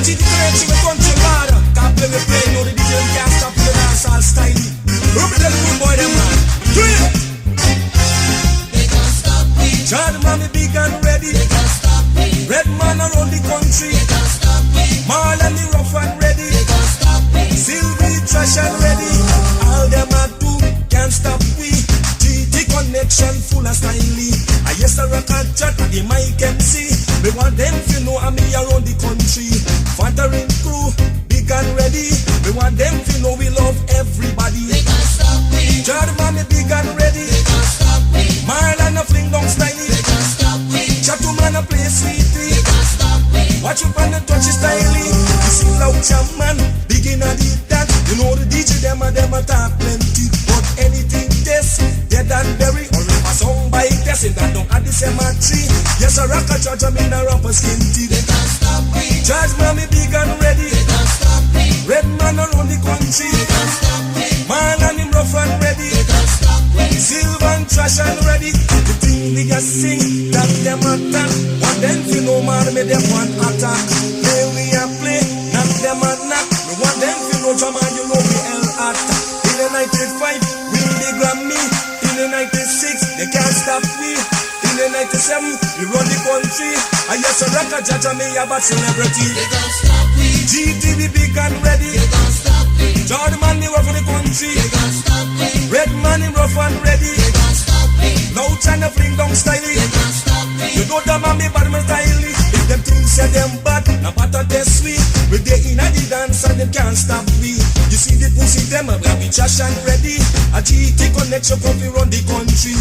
cheat the connection with country lad. Can't play me play, no the DJ can't stop the dance all style. Rub it tell the good boy them man. Do it. They can't stop me. John mommy big and ready. They can't stop me. Red man around the country. They can't stop me. Marlon the rough and ready. They can't stop me. Sylvie trash and ready. All them a do can't stop we. GT connection full of styling. I yes a record chat the mic MC. Me want them to know I'm me around the country. Fantering crew big and ready. Me want them to know we love everybody. They can't stop me. John mommy big and ready. They can't stop me. Marlon a fling down styling. They can't stop me. Chattu man a play sweetie. They can't stop me. Watch you on the touchy styling. You see loud jam man, begin a the dance. You know the DJ them a talk plenty. But anything this, dead and bury. Or if a song by testing that don't add the cemetery. Yes a rock a judge I'm in a rapper skin teeth. They can't stop me. Judge mommy big and ready. They can't stop me. Red man around the country. They can't stop me. Man and him rough and ready. They can't stop me. Silver and trash and ready. The thing we just sing, that them attack. Want them to know man, me them want attack. Play we a play, knock them a knock. Me want them to know drama, you know we hell attack. In the 95, win the Grammy. In the 96, they can't stop me. In the 97, we run the country. I yes a record judge me a bad celebrity. They can't stop me. GTV big and ready. They can't stop me. Jordan man, me rough for the country. They can't stop me. Red man, him rough and ready. They can't stop me. Now China fling down styling. They can't stop me. You know them and me bad man styling. If them things say them bad, now better they sweet. We they in a the dance and them can't stop me. You see the pussy them a be trash and ready. A GT connection come fi run the country.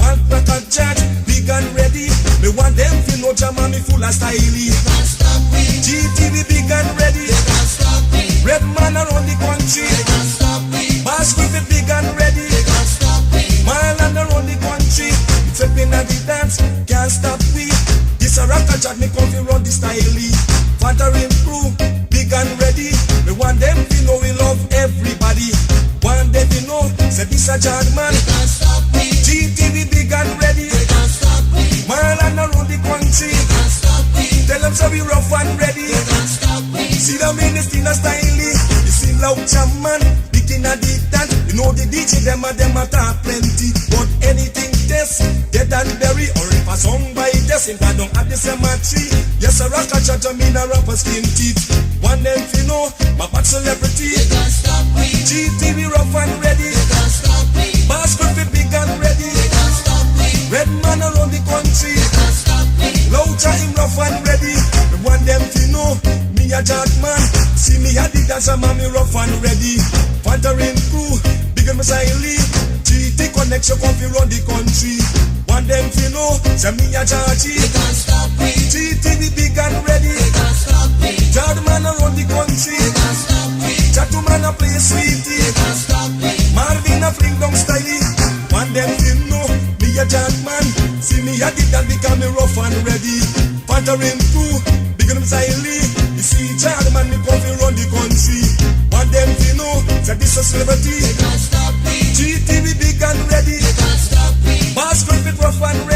One pack of charge, big and ready. Me want them fi know jam and me full of styling. They can't stop me. GTV big and ready. They can't stop me. Red man around the country. They can't stop me. Bass with it big and ready. They can't stop me. Marlon around the country. Flipping at the dance, can't stop we. This a rock a chat, me come fi run the styling. Fantering crew, big and ready. Me want them to know we love everybody. Want them to know, say this a jad man. They can't stop me. GTV big and ready. They can't stop me. Marlon around the country. They can't stop me. Tell them so we rough and ready. They can't stop me. See them in the still a styling. You see loud jam man, big in a the dance. You know the DJ them a talk plenty. But anything this, dead and bury. Or if a song by this, if I don't have the cemetery. Yes a rock a chat, I mean a rapper skin teeth. One them fi know, my bad celebrity. They can't stop me. GTV rough and ready. They can't stop me. Bass be big and ready. They can't stop me. Red man around the country. They can't stop me. Loud him rough and ready. Me want them to know me a jad man. See me a the dancer man, me rough and ready. Fantering crew, big and Lee. GT connection come fi run the country. Want them to know, say me a Georgie. They can't stop me. GT big and ready. They can't stop me. Jad man around the country. They can't stop me. Chattu man a play sweetie. They can't stop me. Marvin a fling down styling. Want them to know me a jad man. See me a the dance because me rough and ready. Fantering crew, big and Lee. You see jad man me come fi run the country. Want them to know, say this a celebrity. They can't stop me. GTV big and ready. They can't stop me. Bass fit rough and ready.